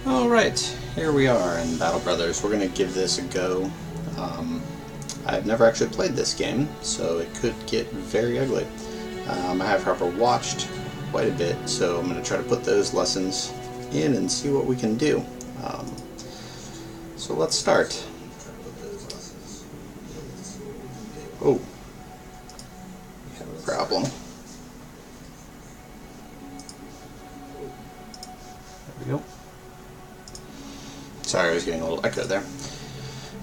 Alright, here we are in Battle Brothers. We're going to give this a go. I've never actually played this game, so it could get very ugly. I have, however, watched quite a bit, so I'm going to try to put those lessons in and see what we can do. So let's start. Oh, we have a problem. There we go. Sorry, I was getting a little echo there.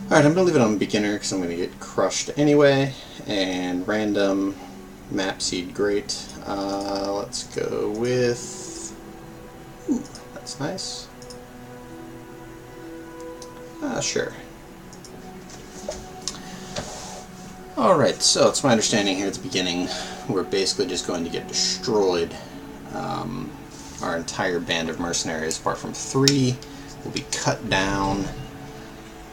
Alright, I'm going to leave it on beginner because I'm going to get crushed anyway. And random, map seed, great. Let's go with... Ooh, that's nice. Sure. Alright, so it's my understanding here at the beginning we're basically just going to get destroyed. Our entire band of mercenaries, apart from 3, will be cut down.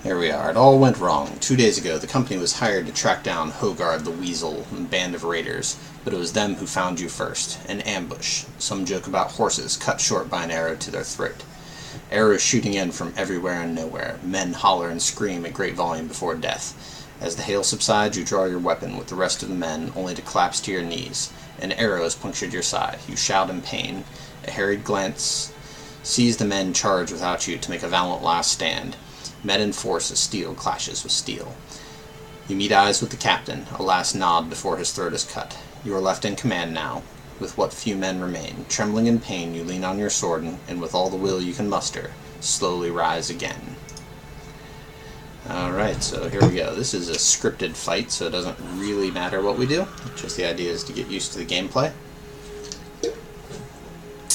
Here we are. It all went wrong. 2 days ago, the company was hired to track down Hogard the Weasel and a band of raiders, but it was them who found you first. An ambush. Some joke about horses cut short by an arrow to their throat. Arrows shooting in from everywhere and nowhere. Men holler and scream at great volume before death. As the hail subsides, you draw your weapon with the rest of the men, only to collapse to your knees. An arrow has punctured your side. You shout in pain. A harried glance sees the men charge without you to make a valiant last stand. Met in force as steel clashes with steel. You meet eyes with the captain, a last nod before his throat is cut. You are left in command now, with what few men remain. Trembling in pain, you lean on your sword and with all the will you can muster, slowly rise again. Alright, so here we go. This is a scripted fight, so it doesn't really matter what we do. Just the idea is to get used to the gameplay.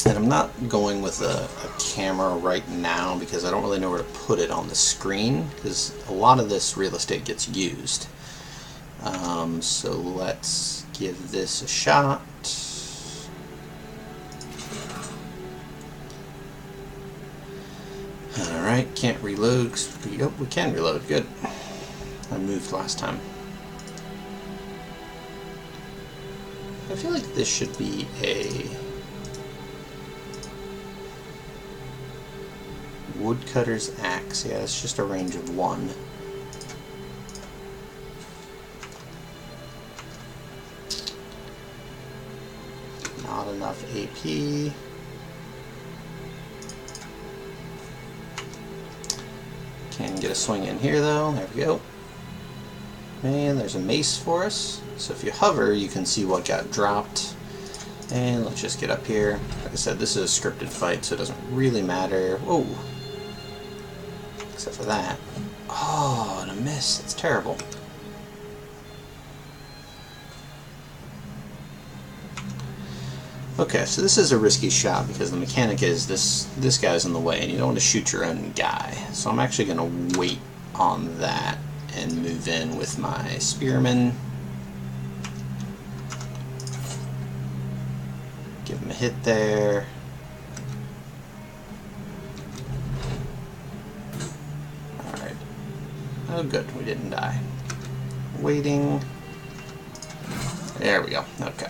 And I'm not going with a camera right now because I don't really know where to put it on the screen, because a lot of this real estate gets used. So let's give this a shot. Alright, can't reload. Oh, we can reload. Good. I moved last time. I feel like this should be a woodcutter's axe. Yeah, it's just a range of 1. Not enough AP. Can get a swing in here though. There we go. And there's a mace for us. So if you hover, you can see what got dropped. And let's just get up here. Like I said, this is a scripted fight, so it doesn't really matter. Whoa. Except for that. Oh, and a miss. That's terrible. Okay, so this is a risky shot because the mechanic is this guy's in the way and you don't want to shoot your own guy. So I'm actually going to wait on that and move in with my spearman. Give him a hit there. Alright. Oh good, we didn't die. Waiting. There we go. Okay.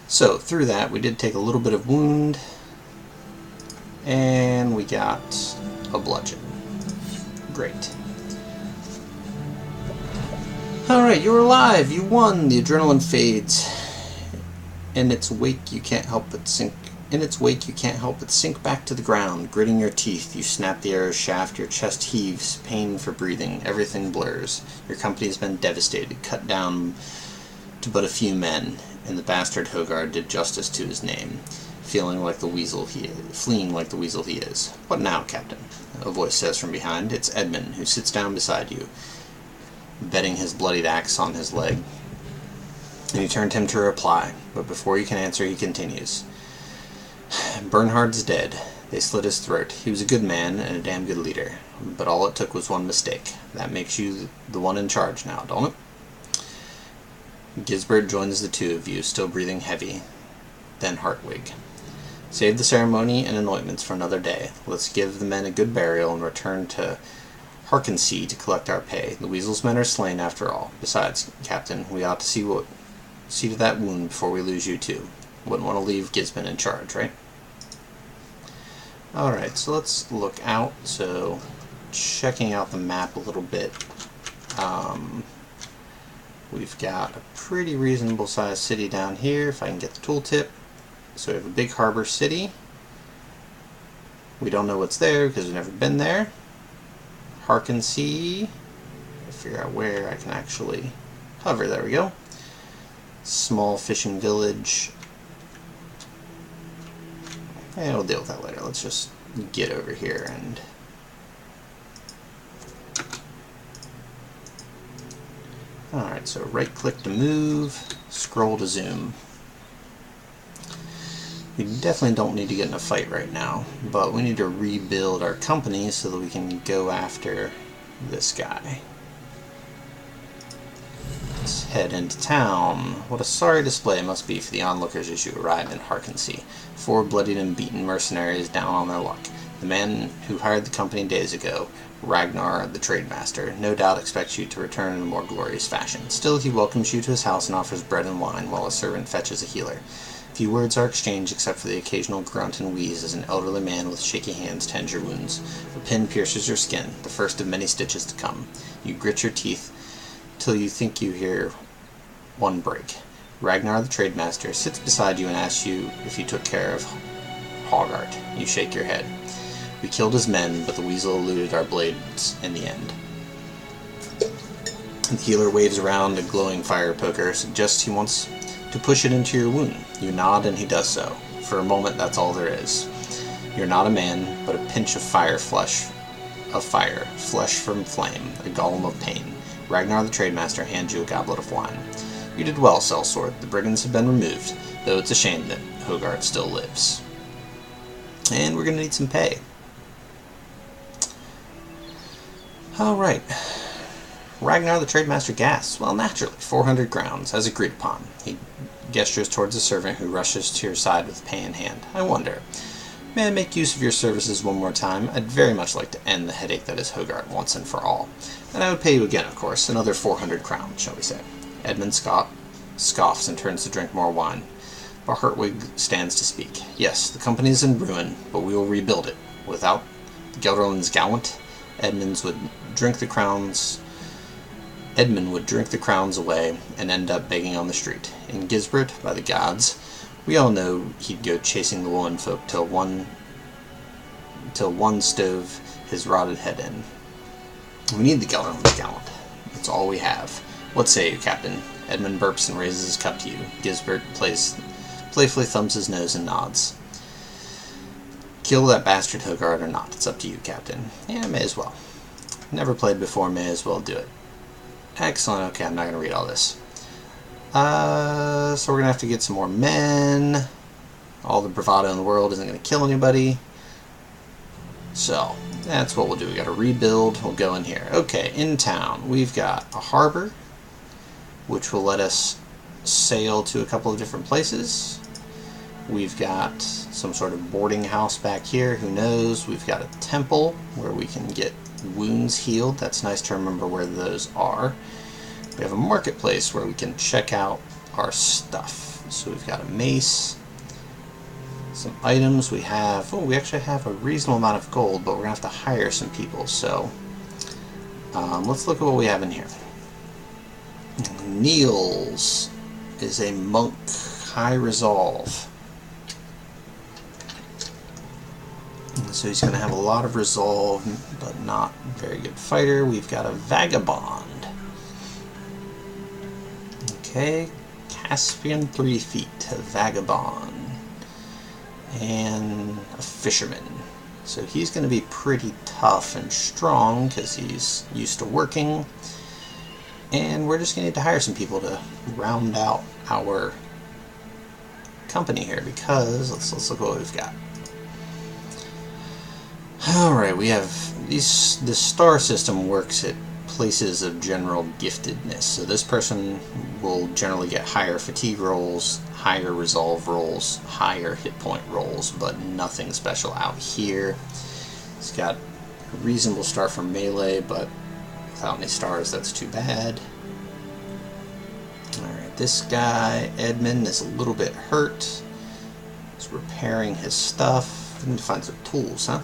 So through that we did take a little bit of wound and we got a bludgeon. Great. Alright, you're alive! You won! The adrenaline fades. In its wake you can't help but sink back to the ground. Gritting your teeth, you snap the arrow's shaft, your chest heaves, pain for breathing, everything blurs. Your company has been devastated, cut down to but a few men, and the bastard Hogard did justice to his name, fleeing like the weasel he is. What now, Captain? A voice says from behind. It's Edmund, who sits down beside you, bedding his bloodied axe on his leg. And you turned him to reply, but before you can answer, he continues. Bernhard's dead. They slit his throat. He was a good man and a damn good leader, but all it took was one mistake. That makes you the one in charge now, don't it? Gisbert joins the two of you, still breathing heavy. Then Hartwig. Save the ceremony and anointments for another day. Let's give the men a good burial and return to Harkensee to collect our pay. The Weasel's men are slain after all. Besides, Captain, we ought to see to that wound before we lose you too. Wouldn't want to leave Gisbert in charge, right? Alright, so let's look out. So, checking out the map a little bit. We've got a pretty reasonable sized city down here, if I can get the tooltip. So we have a big harbor city. We don't know what's there because we've never been there. Harken Sea. Figure out where I can actually hover. There we go. Small fishing village. And we'll deal with that later. Let's just get over here and alright, so right click to move, scroll to zoom. We definitely don't need to get in a fight right now, but we need to rebuild our company so that we can go after this guy. Let's head into town. What a sorry display it must be for the onlookers as you arrive in Harken Sea. 4 bloodied and beaten mercenaries down on their luck. The man who hired the company days ago, Ragnar the Trademaster, no doubt expects you to return in a more glorious fashion. Still, he welcomes you to his house and offers bread and wine while a servant fetches a healer. Few words are exchanged except for the occasional grunt and wheeze as an elderly man with shaky hands tends your wounds. A pin pierces your skin, the first of many stitches to come. You grit your teeth till you think you hear one break. Ragnar the Trademaster sits beside you and asks you if you took care of Hoggart. You shake your head. We killed his men, but the weasel eluded our blades in the end. The healer waves around a glowing fire poker, suggests he wants to push it into your wound. You nod and he does so. For a moment, that's all there is. You're not a man, but a pinch of flesh from flame, a golem of pain. Ragnar the Trademaster hands you a goblet of wine. You did well, Sellsword. The brigands have been removed, though it's a shame that Hoggart still lives. And we're going to need some pay. Alright. Ragnar the Trademaster gasps. Well, naturally, 400 crowns, as agreed upon. He gestures towards a servant who rushes to your side with pay in hand. I wonder, may I make use of your services one more time? I'd very much like to end the headache that is Hoggart once and for all. And I would pay you again, of course, another 400 crowns, shall we say. Edmund scoffs and turns to drink more wine. But Hertwig stands to speak. Yes, the company is in ruin, but we will rebuild it. Without Gelderland's gallant, Edmund would drink the crowns away and end up begging on the street. In Gisbert, by the gods, we all know he'd go chasing the woman folk till one stove his rotted head in. We need the Gelderland's gallant. That's all we have. What say you, Captain? Edmund burps and raises his cup to you. Gisbert playfully thumbs his nose and nods. Kill that bastard Hoggart or not, it's up to you, Captain. Yeah, may as well. Never played before, may as well do it. Excellent, okay, I'm not going to read all this. So we're going to have to get some more men. All the bravado in the world isn't going to kill anybody. So, that's what we'll do. We got to rebuild. We'll go in here. Okay, in town, we've got a harbor, which will let us sail to a couple of different places. We've got some sort of boarding house back here, who knows. We've got a temple where we can get wounds healed. That's nice to remember where those are. We have a marketplace where we can check out our stuff. So we've got a mace, some items. We have, we actually have a reasonable amount of gold, but we're going to have to hire some people. So let's look at what we have in here. Niels is a monk, high resolve. So he's going to have a lot of resolve, but not very good fighter. We've got a vagabond. Okay, Caspian 3 feet, a vagabond. And a fisherman. So he's going to be pretty tough and strong because he's used to working. And we're just going to need to hire some people to round out our company here because let's look at what we've got. Alright, we have this star system works at places of general giftedness. So this person will generally get higher fatigue rolls, higher resolve rolls, higher hit point rolls, but nothing special out here. He's got a reasonable start for melee, but without any stars, that's too bad. Alright, this guy, Edmund, is a little bit hurt. He's repairing his stuff. We need to find some tools, huh?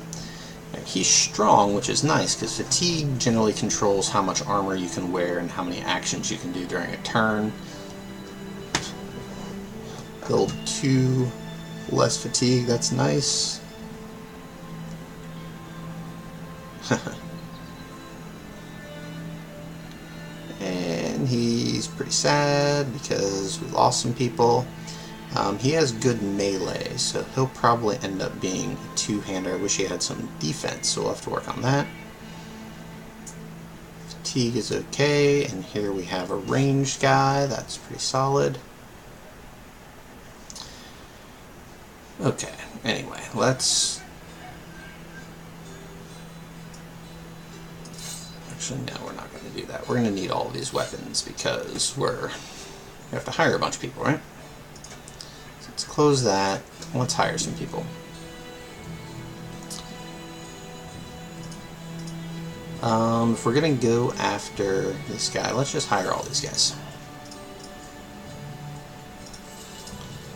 He's strong, which is nice, because fatigue generally controls how much armor you can wear and how many actions you can do during a turn. Build 2 less fatigue, that's nice. And he's pretty sad because we lost some people. He has good melee, so he'll probably end up being a 2-hander. I wish he had some defense, so we'll have to work on that. Fatigue is okay, and here we have a ranged guy. That's pretty solid. Okay, anyway, let's... Actually, no, we're not going to do that. We're going to need all of these weapons because we have to hire a bunch of people, right? Let's close that. Let's hire some people. If we're going to go after this guy, let's just hire all these guys.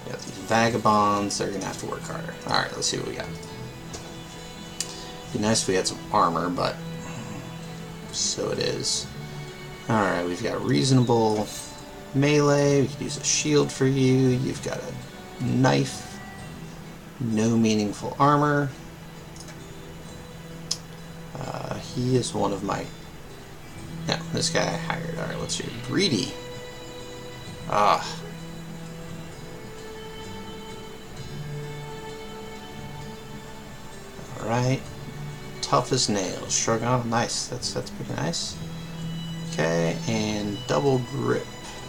We got these vagabonds. They're going to have to work harder. Alright, let's see what we got. It'd be nice if we had some armor, but so it is. Alright, we've got reasonable melee. We could use a shield for you. You've got a knife, no meaningful armor. He is one of my... No, this guy I hired. Alright, let's see. Greedy. Ah. Alright. Tough as nails. Shrug on. Nice. That's pretty nice. Okay, and double grip.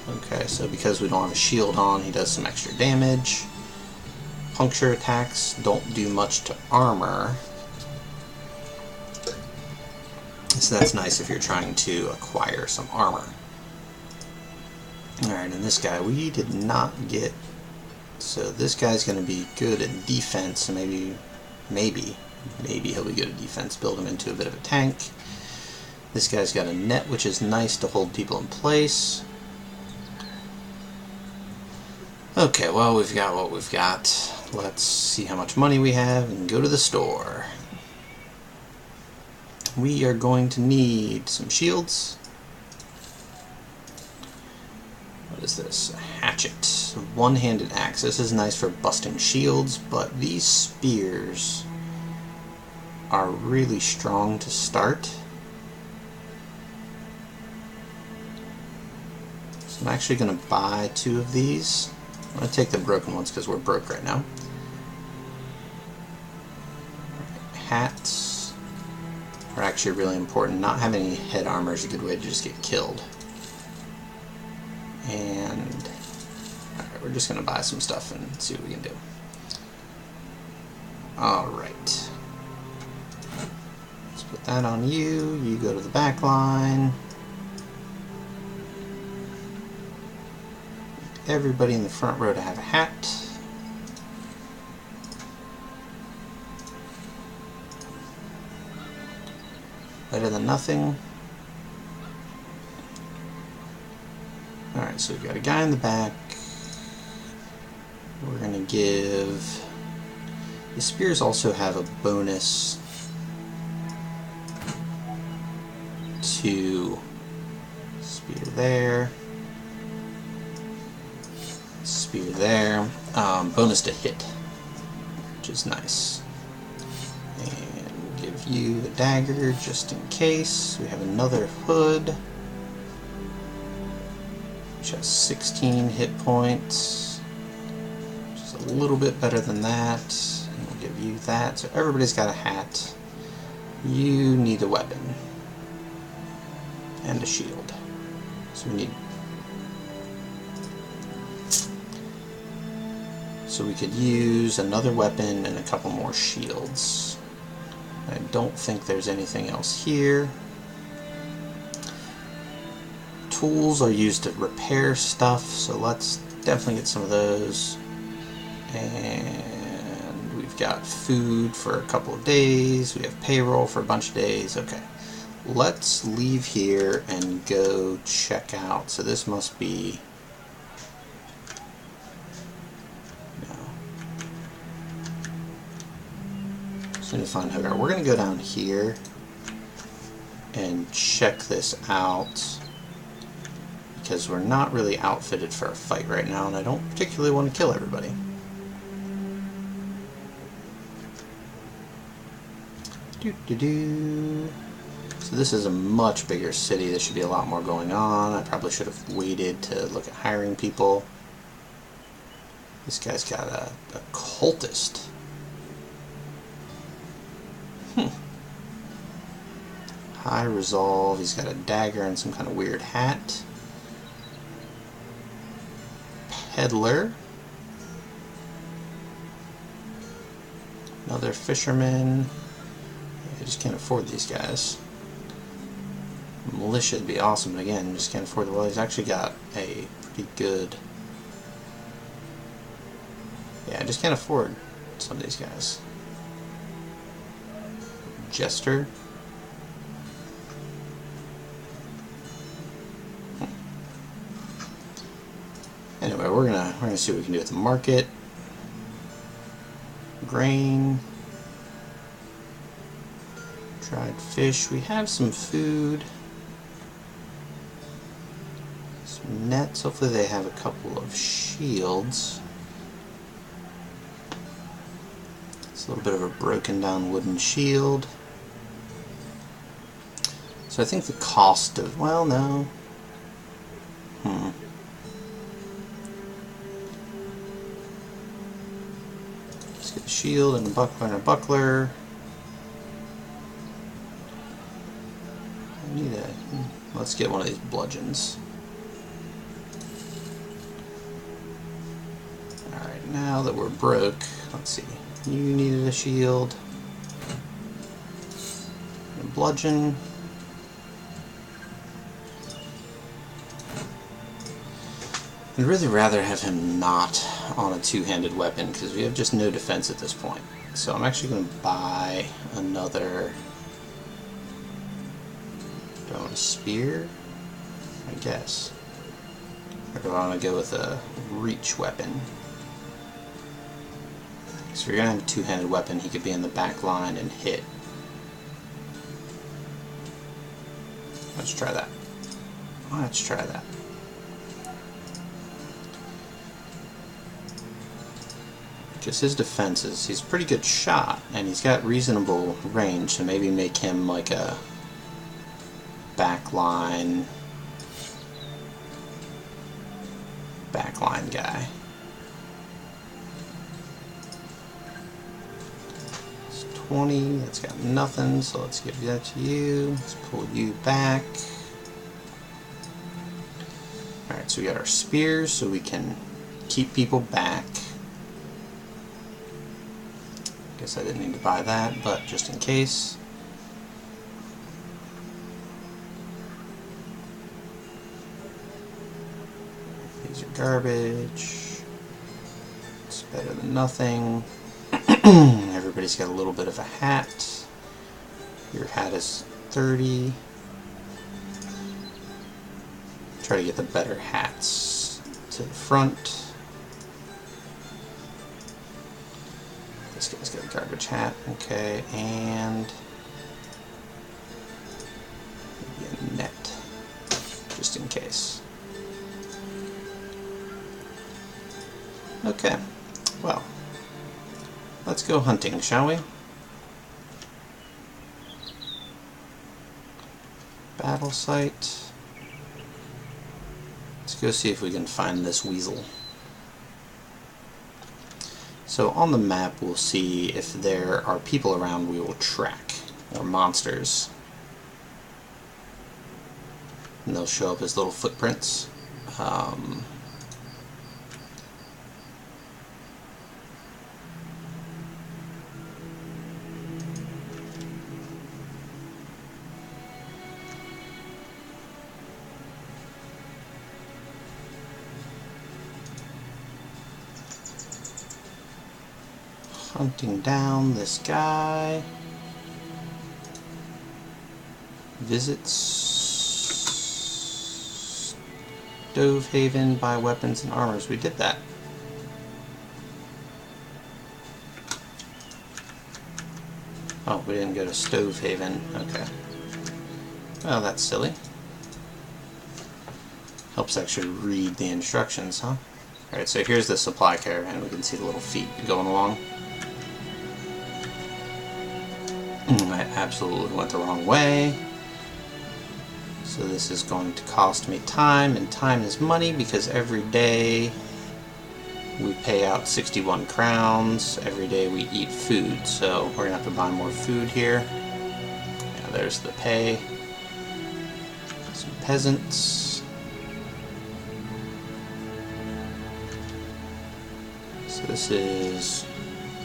Okay, so because we don't have a shield on, he does some extra damage. Puncture attacks don't do much to armor. So that's nice if you're trying to acquire some armor. Alright, and this guy we did not get. So this guy's going to be good at defense, so maybe he'll be good at defense. Build him into a bit of a tank. This guy's got a net, which is nice to hold people in place. Okay, well, we've got what we've got. Let's see how much money we have and go to the store. We are going to need some shields. What is this? A hatchet. A one-handed axe. This is nice for busting shields, but these spears are really strong to start. So I'm actually going to buy 2 of these. I'm going to take the broken ones because we're broke right now. Hats are actually really important. Not having any head armor is a good way to just get killed. And alright, we're just going to buy some stuff and see what we can do. Alright. Let's put that on you. You go to the back line. Everybody in the front row to have a hat. Better than nothing. Alright, so we've got a guy in the back. We're going to give... The spears also have a bonus to spear there. Spear there. Bonus to hit, which is nice. And we'll give you a dagger just in case. We have another hood, which has 16 hit points, which is a little bit better than that. And we'll give you that. So everybody's got a hat. You need a weapon and a shield. So we need... So we could use another weapon and a couple more shields. I don't think there's anything else here. Tools are used to repair stuff, so let's definitely get some of those. And we've got food for a couple of days. We have payroll for a bunch of days. Okay. Let's leave here and go check out. So this must be... So we need to find Hogar. We're going to go down here and check this out because we're not really outfitted for a fight right now, and I don't particularly want to kill everybody. So this is a much bigger city. There should be a lot more going on. I probably should have waited to look at hiring people. This guy's got a cultist. High resolve. He's got a dagger and some kind of weird hat. Peddler. Another fisherman. I just can't afford these guys. Militia would be awesome, but again, just can't afford the. Well, he's actually got a pretty good. Yeah, I just can't afford some of these guys. Jester. Anyway, we're gonna see what we can do at the market. Grain. Dried fish. We have some food. Some nets. Hopefully they have a couple of shields. It's a little bit of a broken down wooden shield. So I think the cost of, well, no. Let's get a shield and a buckler and a buckler. I need a, let's get one of these bludgeons. Alright, now that we're broke, let's see. You needed a shield. A bludgeon. I'd really rather have him not on a two-handed weapon because we have just no defense at this point. So I'm actually going to buy another. Do I want a spear? I guess. Or do I want to go with a reach weapon? So if you're going to have a two-handed weapon, he could be in the back line and hit. Let's try that. Let's try that. Because his defenses, he's a pretty good shot, and he's got reasonable range, so maybe make him like a backline guy. It's 20, that's got nothing, so let's give that to you. Let's pull you back. Alright, so we got our spears, so we can keep people back. Guess I didn't need to buy that, but just in case. These are garbage. It's better than nothing. Everybody's got a little bit of a hat. Your hat is 30. Try to get the better hats to the front. This guy's got a garbage hat, okay, and maybe a net, just in case. Okay, well, let's go hunting, shall we? Battle site. Let's go see if we can find this weasel. So on the map we'll see if there are people around we will track, or monsters. And they'll show up as little footprints. Hunting down this guy. Visits Stovehaven, buy weapons and armors. We did that. Oh, we didn't go to Stovehaven. Okay. Well, that's silly. Helps actually read the instructions, huh? Alright, so here's the supply caravan. We can see the little feet going along. I absolutely went the wrong way. So this is going to cost me time, and time is money because every day we pay out 61 crowns. Every day we eat food, so we're going to have to buy more food here. Yeah, there's the pay. Some peasants. So this is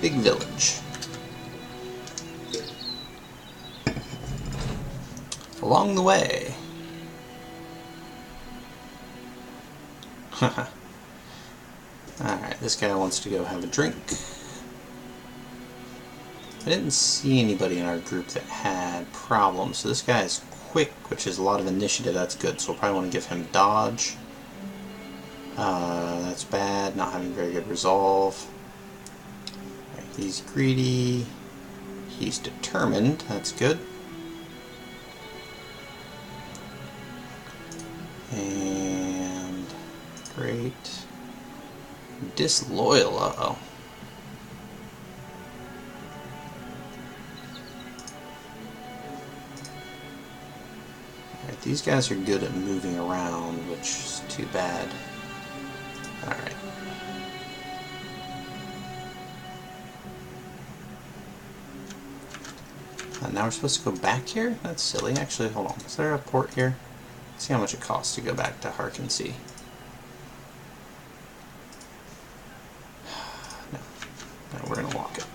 big village. Along the way. Alright, this guy wants to go have a drink. I didn't see anybody in our group that had problems, so this guy is quick, which is a lot of initiative. That's good, so we'll probably want to give him dodge. That's bad, not having very good resolve. Right, he's greedy. He's determined, that's good. And great. Disloyal, uh-oh. Alright, these guys are good at moving around, which is too bad. Alright. Now we're supposed to go back here? That's silly. Actually, hold on. Is there a port here? Let's see how much it costs to go back to Harkensea. No, we're going to walk it.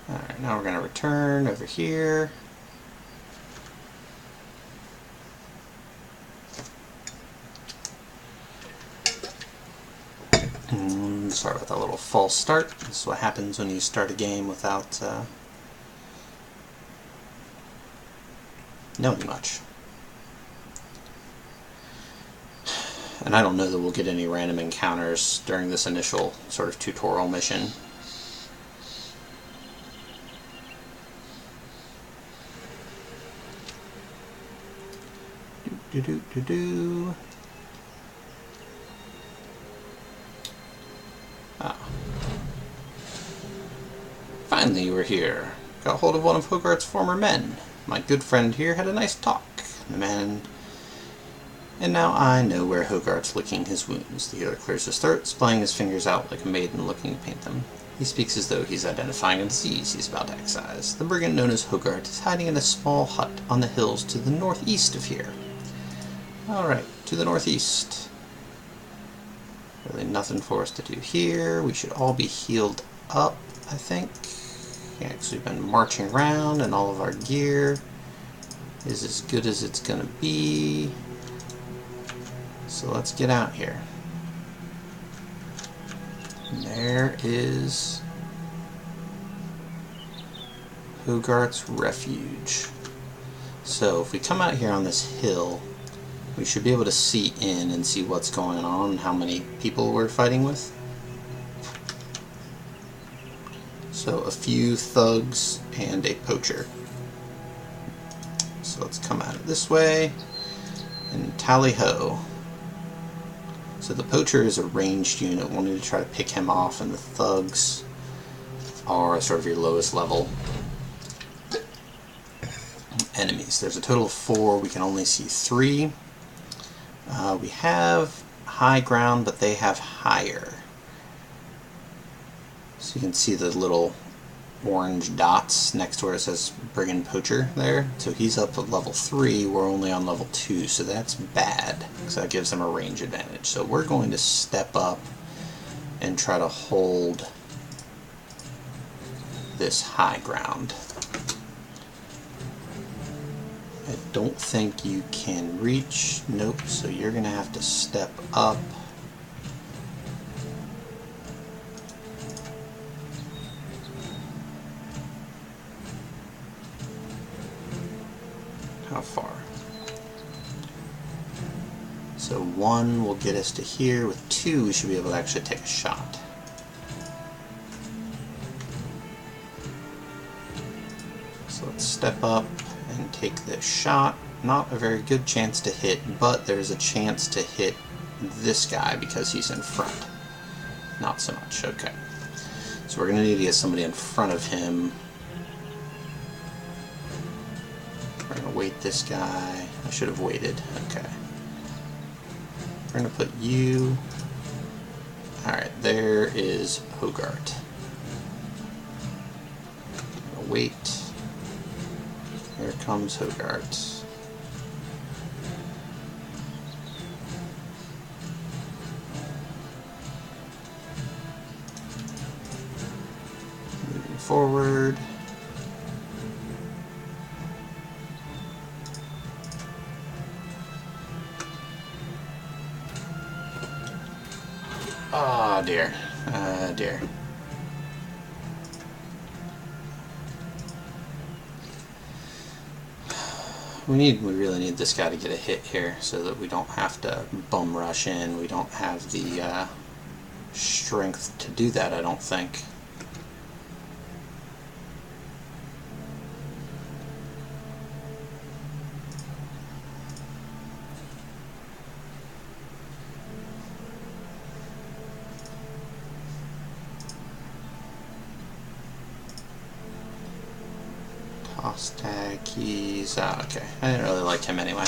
Alright, now we're going to return over here. Sorry about that little false start. This is what happens when you start a game without knowing much. And I don't know that we'll get any random encounters during this initial sort of tutorial mission. Do-do-do-do-do. Ah. Finally you were here. Got hold of one of Hogarth's former men. My good friend here had a nice talk. The man... And now I know where Hogarth's licking his wounds. The healer clears his throat, splaying his fingers out like a maiden looking to paint them. He speaks as though he's identifying a disease he's about to excise. The brigand known as Hogarth is hiding in a small hut on the hills to the northeast of here. Alright, to the northeast. Really nothing for us to do here. We should all be healed up, I think. Yeah, because we've been marching around and all of our gear is as good as it's going to be. So let's get out here. And there is Hogarth's Refuge. So if we come out here on this hill, we should be able to see in and see what's going on and how many people we're fighting with. So a few thugs and a poacher. So let's come at it this way and tally-ho. So the poacher is a ranged unit, wanting to try to pick him off, and the thugs are sort of your lowest level enemies. There's a total of 4, we can only see 3. We have high ground, but they have higher. So you can see the little orange dots next to where it says Brigand Poacher there. So he's up at level 3, we're only on level 2, so that's bad, because that gives him a range advantage. So we're going to step up and try to hold this high ground. I don't think you can reach. Nope, so you're going to have to step up. How far? So 1 will get us to here. With 2 we should be able to actually take a shot. So let's step up and take this shot. Not a very good chance to hit, but there's a chance to hit this guy because he's in front. Not so much, okay. So we're going to need to get somebody in front of him. We're going to wait this guy. I should have waited, okay. We're going to put you... Alright, there is Hogarth. Wait. Here comes Hogarth. Moving forward. Oh dear. Dear. We really need this guy to get a hit here so that we don't have to bum rush in. We don't have the strength to do that, I don't think. Toss tag keys. Oh, okay. I didn't really like him anyway.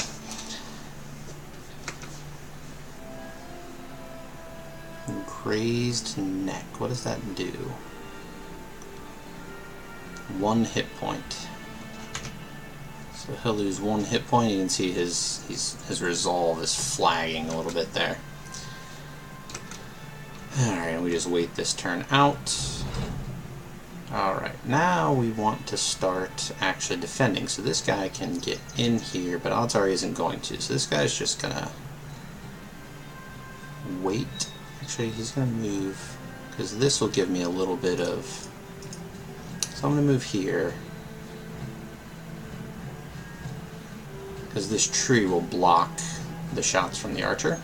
Grazed neck. What does that do? 1 hit point. So he'll lose 1 hit point. You can see his resolve is flagging a little bit there. Alright, we just wait this turn out. Alright, now we want to start actually defending. So this guy can get in here, but odds are he isn't going to. So this guy's just gonna wait. Actually, he's gonna move, because this will give me a little bit of... So I'm gonna move here, because this tree will block the shots from the archer.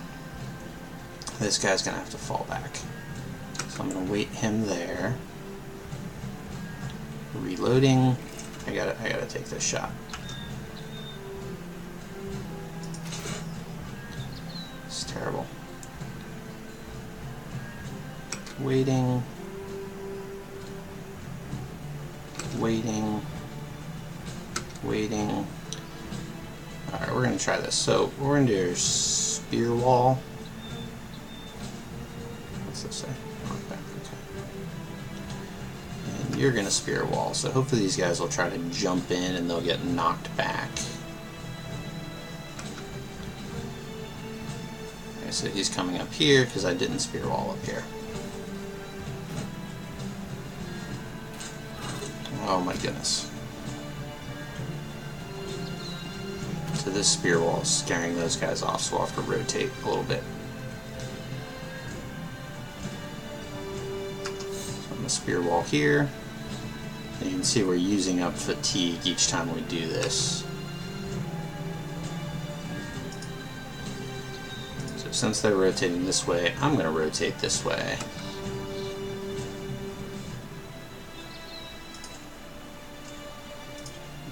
This guy's gonna have to fall back. So I'm gonna wait him there. Reloading. I gotta take this shot. It's terrible. Waiting. Waiting. Waiting. Alright, we're gonna try this. So we're gonna do spear wall. What's this say? You're going to spear wall, so hopefully these guys will try to jump in and they'll get knocked back. Okay, so he's coming up here because I didn't spear wall up here. Oh my goodness. So this spear wall is scaring those guys off, so we'll have to rotate a little bit. So I'm going to spear wall here. And you can see we're using up fatigue each time we do this. So since they're rotating this way, I'm going to rotate this way.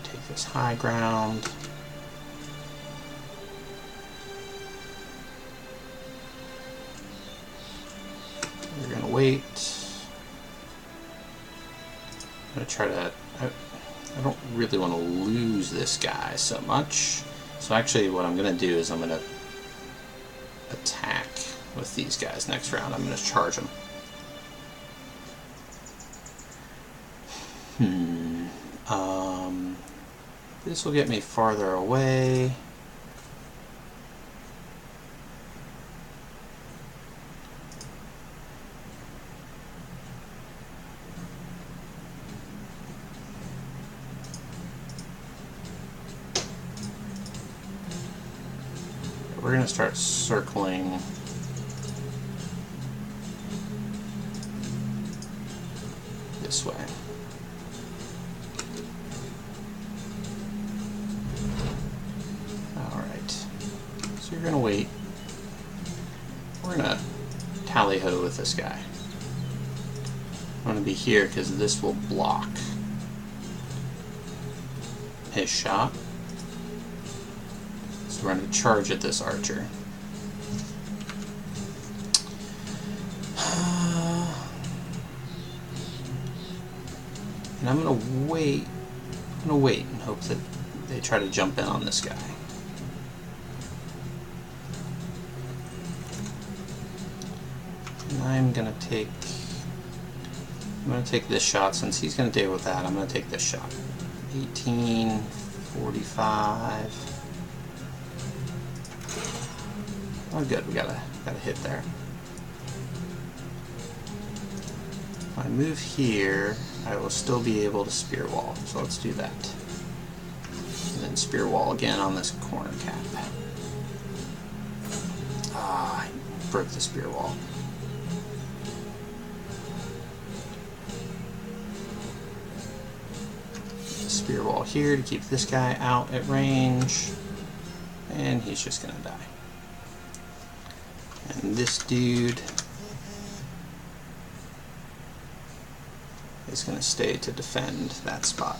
Take this high ground. We're going to wait. I'm going to try to... I don't really want to lose this guy so much. So actually what I'm going to do is I'm going to attack with these guys next round. I'm going to charge them. This will get me farther away. We're going to start circling this way. Alright, so you're going to wait. We're going to tally-ho with this guy. I'm going to be here because this will block. his shot. So we're going to charge at this archer. And I'm going to wait. I'm going to wait and hope that they try to jump in on this guy. And I'm going to take this shot. Since he's going to deal with that, I'm going to take this shot. 18, 45. Oh, good. We got a hit there. If I move here, I will still be able to spear wall. So let's do that. And then spear wall again on this corner cap. Ah, I broke the spear wall. Spear wall here to keep this guy out at range, and he's just gonna die. And this dude is gonna stay to defend that spot.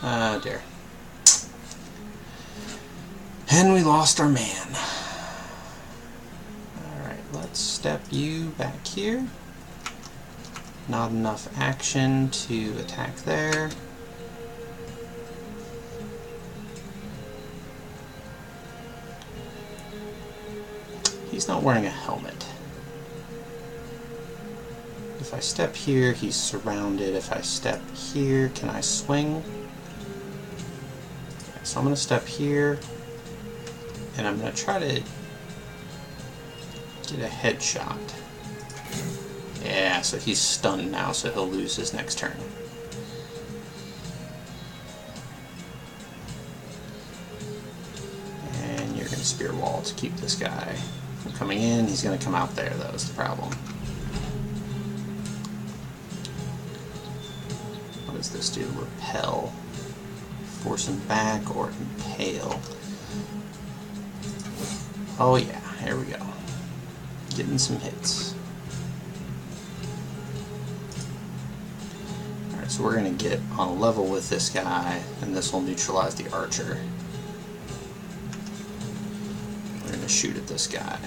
Ah, dear. And we lost our man. Alright, let's step you back here. Not enough action to attack there. He's not wearing a helmet. If I step here, he's surrounded. If I step here, can I swing? Okay, so I'm going to step here, and I'm going to try to get a headshot. Yeah, so he's stunned now, so he'll lose his next turn. And you're going to spear wall to keep this guy from coming in. He's going to come out there, though, is the problem. What does this do? Repel. Force him back or impale. Oh yeah, here we go. Getting some hits. So we're going to get on a level with this guy, and this will neutralize the archer. We're going to shoot at this guy.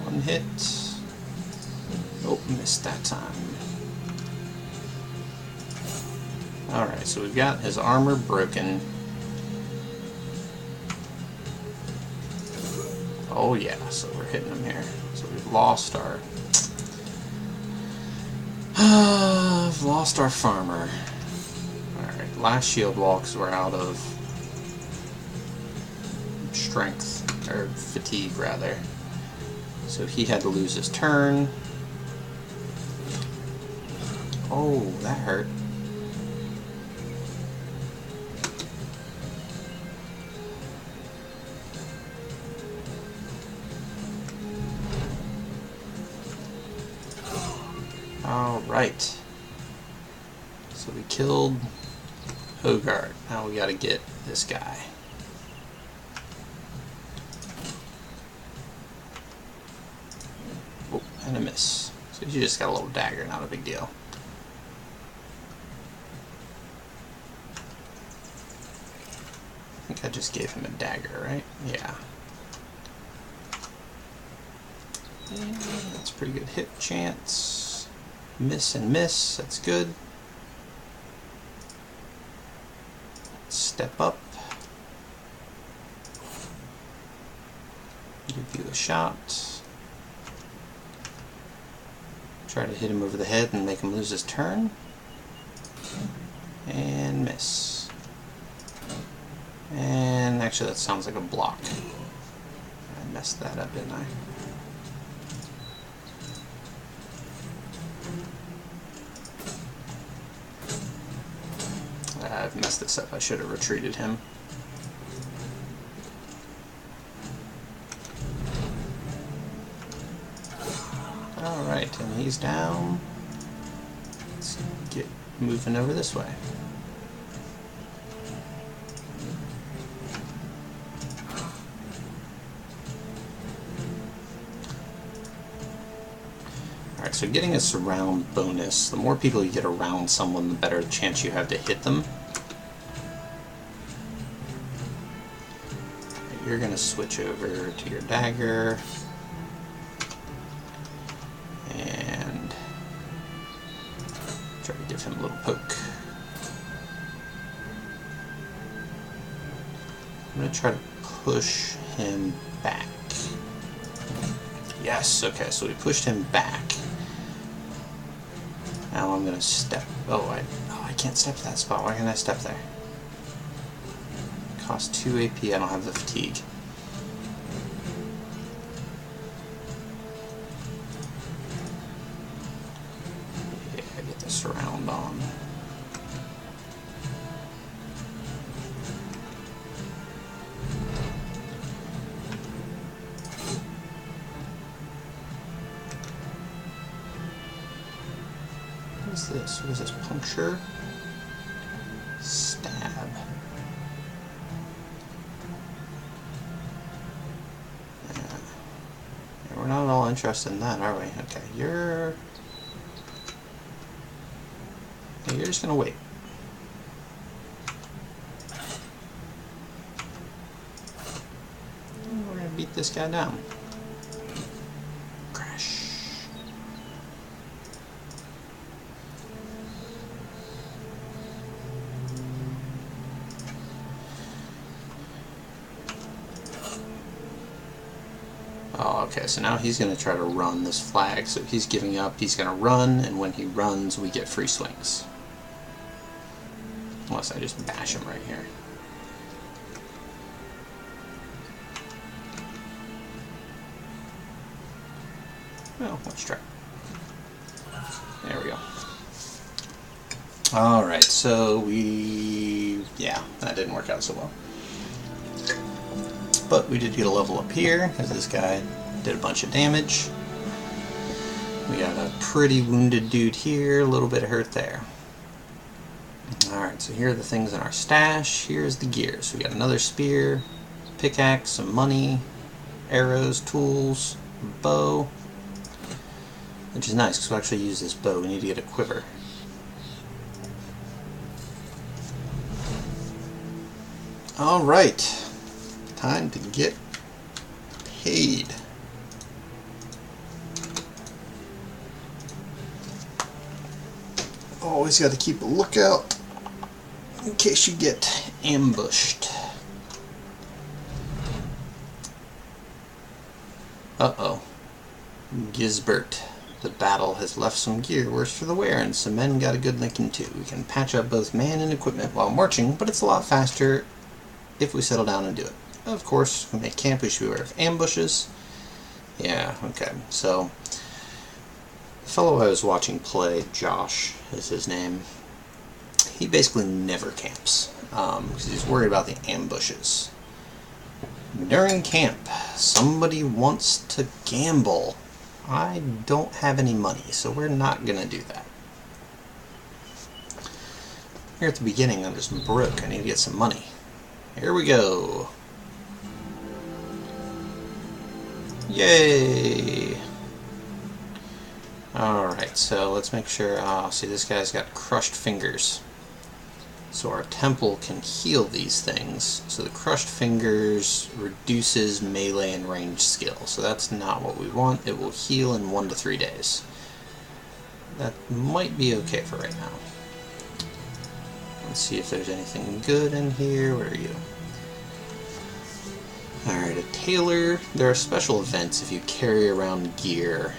One hit. Oh, missed that time. Alright, so we've got his armor broken. Oh yeah, so we're hitting him here. So we've lost our... we've lost our farmer. Alright, last shield wall because we're out of strength, or fatigue rather. So he had to lose his turn. Oh, that hurt. Alright. So we killed Hogard. Now we gotta get this guy. Oh, and a miss. So you just got a little dagger, not a big deal. I think I just gave him a dagger, right? Yeah. And that's a pretty good hit chance. Miss and miss, that's good. Step up. Give you a shot. Try to hit him over the head and make him lose his turn. And miss. And actually that sounds like a block. I messed that up, didn't I? I've messed this up. I should have retreated him. Alright, and he's down. Let's get moving over this way. Alright, so getting a surround bonus. The more people you get around someone, the better chance you have to hit them. You're going to switch over to your dagger. And try to give him a little poke. I'm going to try to push him back. Yes, okay, so we pushed him back. Now I'm going to step. Oh, I can't step to that spot. Why can't I step there? Cost 2 AP. I don't have the fatigue. Yeah, get the surround on. What is this? What is this? Puncture? Stab. Yeah, we're not at all interested in that, are we? Okay, you're just gonna wait. And we're gonna beat this guy down. Crash. Oh, okay, so now he's going to try to run this flag. So he's giving up, he's going to run, and when he runs, we get free swings. Unless I just bash him right here. Well, let's try. There we go. Alright, so yeah, that didn't work out so well. But we did get a level up here, because this guy did a bunch of damage. We got a pretty wounded dude here, a little bit of hurt there. Alright, so here are the things in our stash. Here's the gear. So we got another spear, pickaxe, some money, arrows, tools, bow. Which is nice, because we'll actually use this bow. We need to get a quiver. Alright. Time to get paid. Always got to keep a lookout in case you get ambushed. Uh-oh. Gisbert. The battle has left some gear worse for the wear, and some men got a good licking too. We can patch up both man and equipment while marching, but it's a lot faster if we settle down and do it. Of course, we make camp, we should be aware of ambushes. Yeah, okay. So, the fellow I was watching play, Josh is his name, he basically never camps, because he's worried about the ambushes. During camp, somebody wants to gamble. I don't have any money, so we're not going to do that. Here at the beginning, I'm just broke. I need to get some money. Here we go. Yay! Alright, so let's make sure... see, this guy's got crushed fingers. So our temple can heal these things. So the crushed fingers reduces melee and range skill. So that's not what we want. It will heal in 1 to 3 days. That might be okay for right now. Let's see if there's anything good in here. Where are you? Alright, a tailor. There are special events if you carry around gear,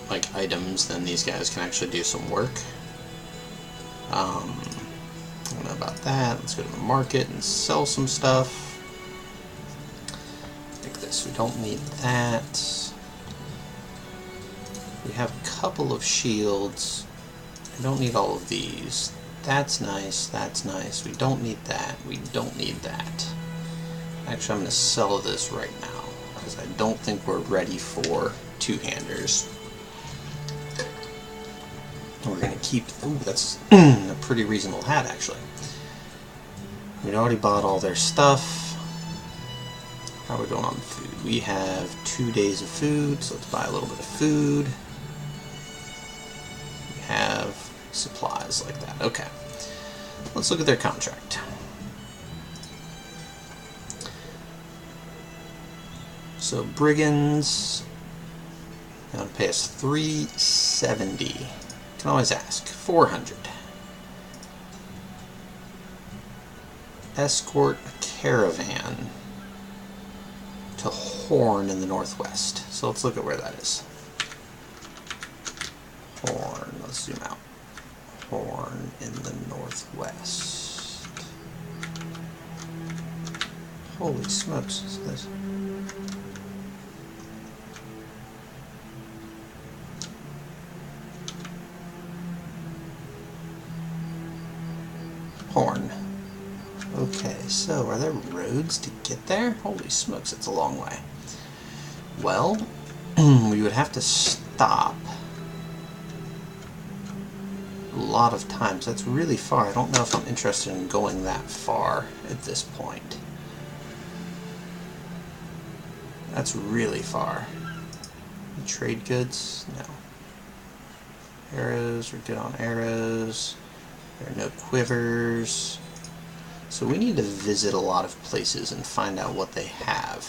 like items, then these guys can actually do some work. I don't know about that. Let's go to the market and sell some stuff. Like this. We don't need that. We have a couple of shields. We don't need all of these. That's nice. That's nice. We don't need that. We don't need that. Actually, I'm going to sell this right now, because I don't think we're ready for two-handers. We're going to keep... Ooh, that's a pretty reasonable hat, actually. We'd already bought all their stuff. How are we doing on food? We have 2 days of food, so let's buy a little bit of food. We have supplies like that. Okay. Let's look at their contract. So brigands, they want to pay us $370. Can always ask. 400. Escort a caravan to Horn in the northwest. So let's look at where that is. Horn. Let's zoom out. Horn in the northwest. Holy smokes! Is this? Horn. Okay, so are there roads to get there? Holy smokes, it's a long way. Well, we would have to stop a lot of times. That's really far. I don't know if I'm interested in going that far at this point. That's really far. Trade goods? No. Arrows, we're good on arrows. There are no quivers. So we need to visit a lot of places and find out what they have.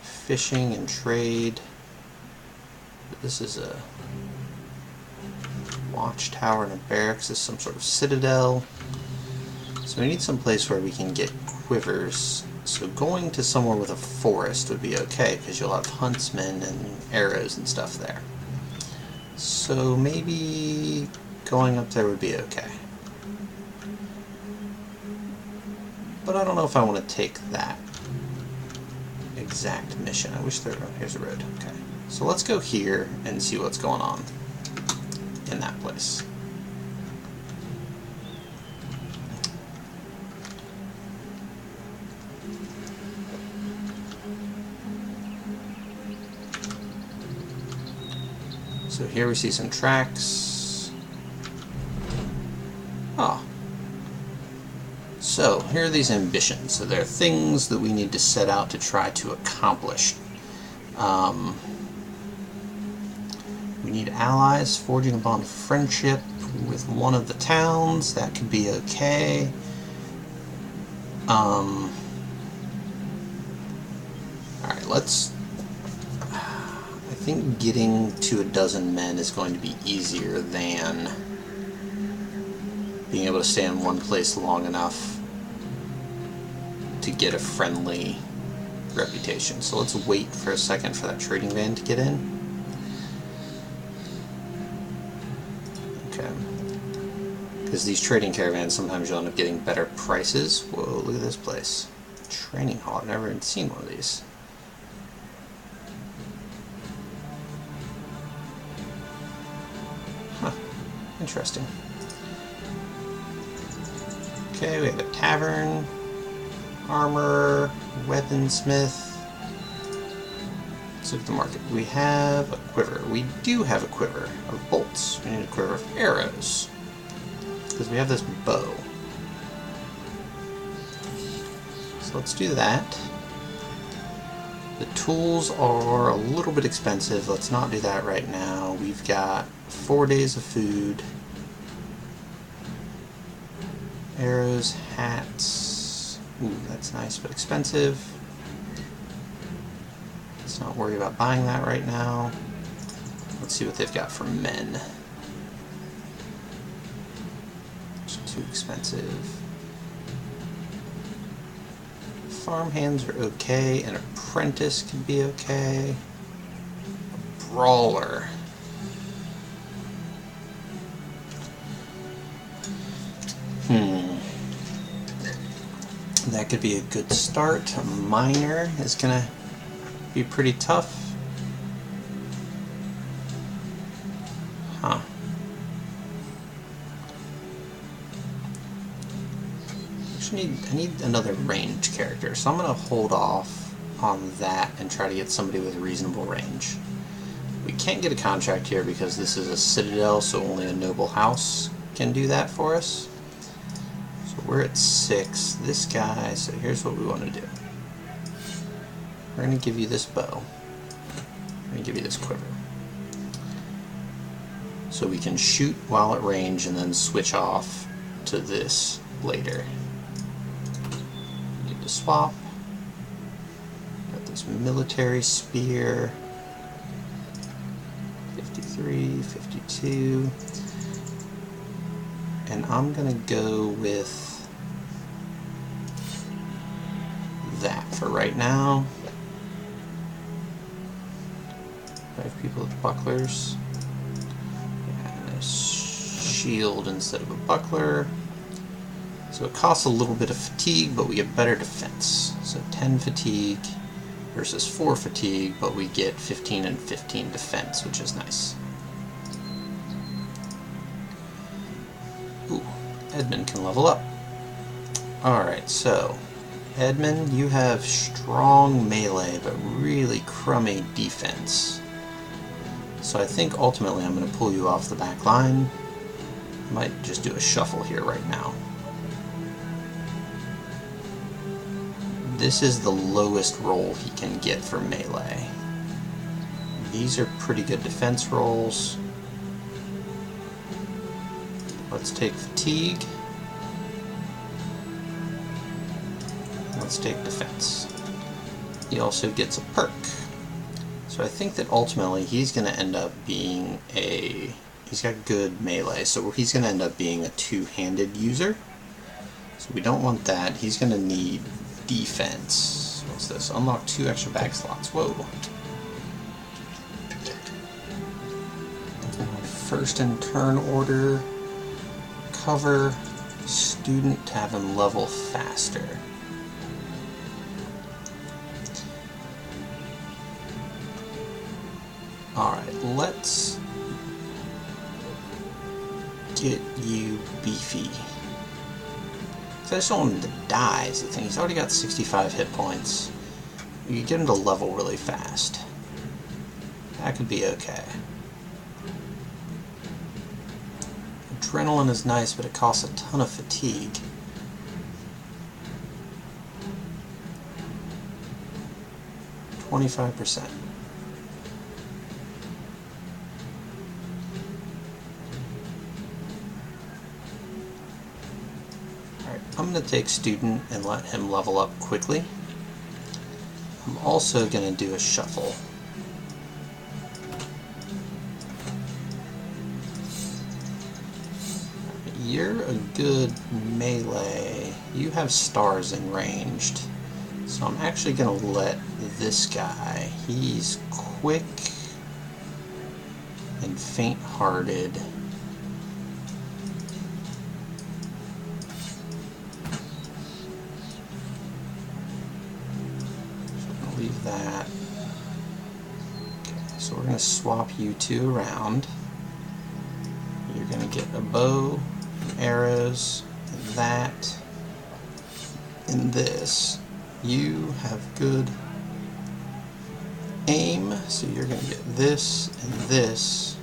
Fishing and trade. This is a watchtower and a barracks. This is some sort of citadel. So we need some place where we can get quivers. So going to somewhere with a forest would be okay, because you'll have huntsmen and arrows and stuff there. So maybe going up there would be okay. But I don't know if I want to take that exact mission. I wish there were... Here's a road. Okay. So let's go here and see what's going on in that place. So here we see some tracks. Oh. So, here are these ambitions. So they're things that we need to set out to try to accomplish. We need allies, forging a bond of friendship with one of the towns. That could be okay. Alright, let's... I think getting to a dozen men is going to be easier than being able to stay in one place long enough to get a friendly reputation. So let's wait for a second for that trading van to get in. Okay. Because these trading caravans, sometimes you'll end up getting better prices. Whoa, look at this place. Training hall. I've never even seen one of these. Huh. Interesting. Okay, we have a tavern, armor, weaponsmith. Let's look at the market. We have a quiver. We do have a quiver of bolts. We need a quiver of arrows, because we have this bow. So let's do that. The tools are a little bit expensive. Let's not do that right now. We've got 4 days of food. Arrows, hats. Ooh, that's nice but expensive. Let's not worry about buying that right now. Let's see what they've got for men. It's too expensive. Farmhands are okay. An apprentice could be okay. A brawler. That could be a good start. A miner is gonna be pretty tough. Huh. Actually, I need another range character, so I'm gonna hold off on that and try to get somebody with reasonable range. We can't get a contract here because this is a citadel, so only a noble house can do that for us. So we're at 6. This guy, so here's what we want to do. We're going to give you this bow. We're going to give you this quiver. So we can shoot while at range and then switch off to this later. Need to swap. Got this military spear. 53, 52. And I'm going to go with that for right now. 5 people with bucklers. And a shield instead of a buckler. So it costs a little bit of fatigue, but we get better defense. So 10 fatigue versus 4 fatigue, but we get 15 and 15 defense, which is nice. Ooh, Edmund can level up. Alright, so Edmund, you have strong melee, but really crummy defense. So I think ultimately I'm going to pull you off the back line. Might just do a shuffle here right now. This is the lowest roll he can get for melee. These are pretty good defense rolls. Let's take fatigue. Let's take defense. He also gets a perk. So I think that ultimately he's going to end up being a... He's got good melee, so he's going to end up being a two-handed user. So we don't want that. He's going to need defense. What's this? Unlock 2 extra bag slots. Whoa. First in turn order. Cover student to have him level faster. Alright, let's get you beefy. I just don't want him to die is the thing. He's already got 65 hit points. You can get him to level really fast. That could be okay. Adrenaline is nice, but it costs a ton of fatigue. %. I'm going to take student and let him level up quickly. I'm also going to do a shuffle. You're a good melee. You have stars in ranged. So I'm actually going to let this guy. He's quick and faint-hearted. That. Okay, so we're going to swap you two around. You're going to get a bow, arrows, and that, and this. You have good aim, so you're going to get this and this.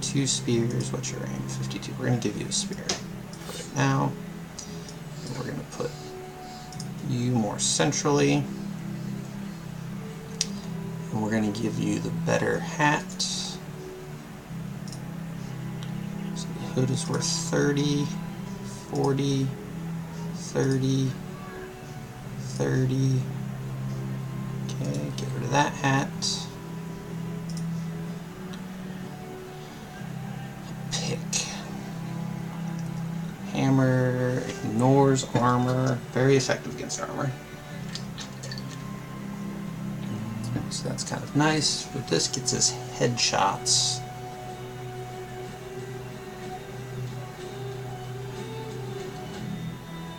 2 spears. What's your aim? 52. We're going to give you a spear right now. And we're going to put you more centrally. And we're going to give you the better hat. So the hood is worth 30, 40, 30, 30. Okay, get rid of that hat. Pick. Hammer ignores armor. Very effective against armor. So that's kind of nice, but this gets us headshots.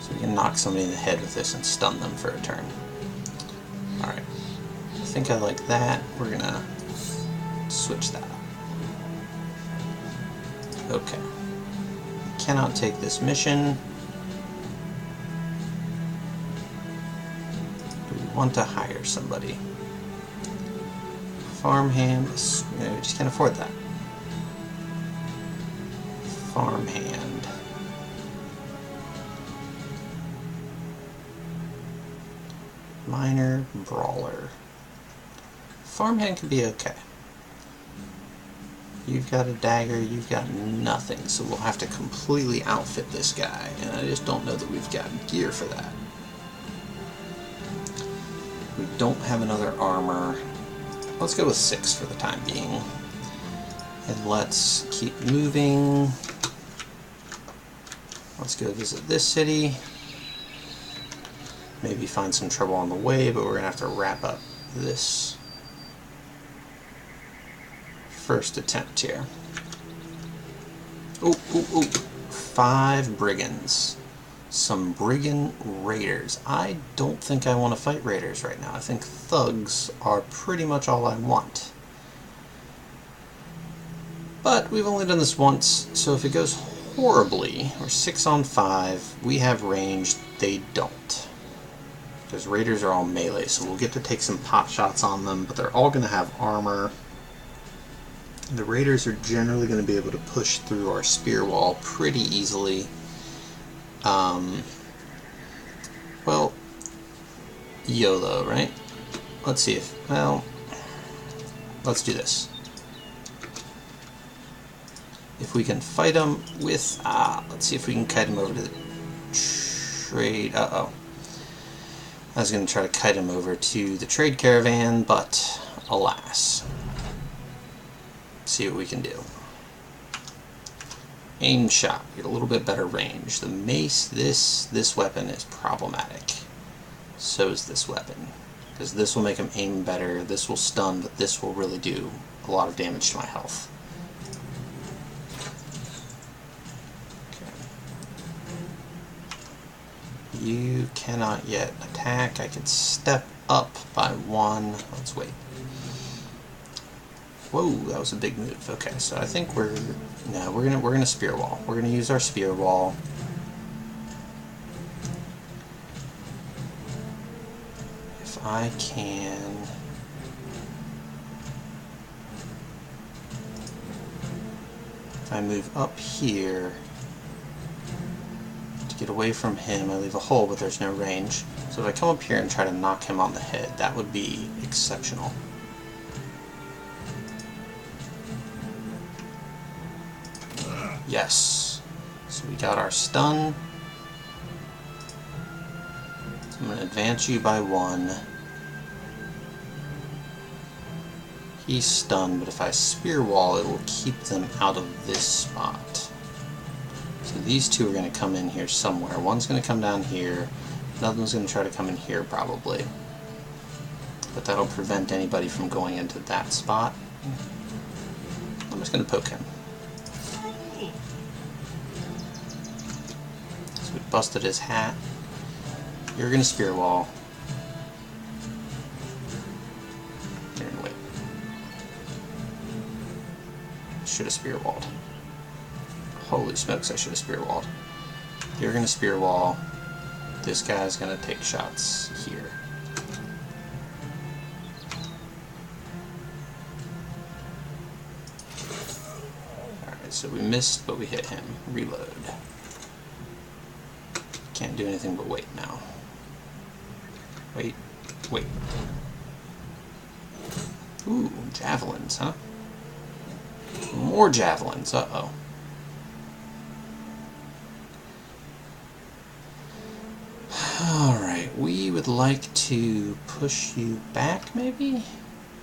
So we can knock somebody in the head with this and stun them for a turn. Alright, I think I like that. We're gonna switch that up. Okay. Cannot take this mission. Do we want to hire somebody? Farmhand, no, we just can't afford that. Farmhand. Miner, brawler. Farmhand can be okay. You've got a dagger, you've got nothing, so we'll have to completely outfit this guy, and I just don't know that we've got gear for that. We don't have another armor. Let's go with 6 for the time being. And let's keep moving. Let's go visit this city. Maybe find some trouble on the way, but we're going to have to wrap up this first attempt here. Oh, 5 brigands. Some brigand raiders. I don't think I want to fight raiders right now. I think thugs are pretty much all I want. But we've only done this once, so if it goes horribly, we're 6 on 5, we have range, they don't. Because raiders are all melee, so we'll get to take some pot shots on them, but they're all going to have armor. The raiders are generally going to be able to push through our spear wall pretty easily. Well, YOLO, right? Let's see if, well, let's do this. If we can fight them with, let's see if we can kite them over to the trade, I was going to try to kite him over to the trade caravan, but alas. Let's see what we can do. Aim shot, get a little bit better range. The mace, this weapon is problematic. So is this weapon. Because this will make him aim better, this will stun, but this will really do a lot of damage to my health. Okay. You cannot yet attack. I could step up by 1. Let's wait. Whoa, that was a big move. Okay, so I think we're gonna spear wall. We're gonna use our spear wall. If I can, if I move up here to get away from him, I leave a hole, but there's no range. So if I come up here and try to knock him on the head, that would be exceptional. Yes. So we got our stun. So I'm going to advance you by 1. He's stunned, but if I spear wall, it will keep them out of this spot. So these two are going to come in here somewhere. One's going to come down here. Another one's going to try to come in here probably. But that'll prevent anybody from going into that spot. I'm just going to poke him. We busted his hat. You're gonna spear wall. You're gonna wait. Should have spear walled. Holy smokes, I should have spear walled. You're gonna spear wall. This guy's gonna take shots here. Alright, so we missed, but we hit him. Reload. Can't do anything but wait now. Wait. Ooh, javelins, huh? More javelins, uh-oh. Alright, we would like to push you back, maybe?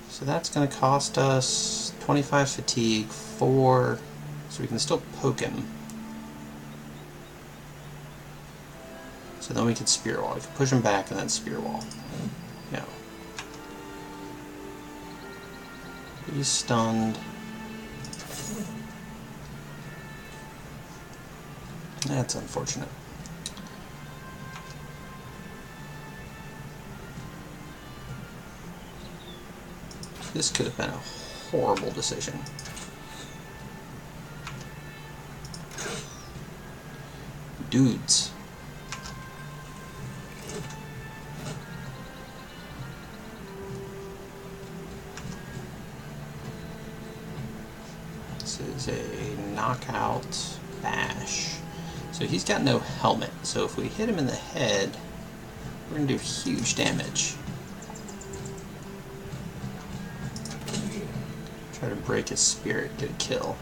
So that's going to cost us 25 fatigue, 4, so we can still poke him. So then we could spear wall. We could push him back and then spear wall. No. He's stunned. That's unfortunate. This could have been a horrible decision. Dudes. This is a knockout bash. So he's got no helmet, so if we hit him in the head, we're going to do huge damage. Try to break his spirit, get a kill.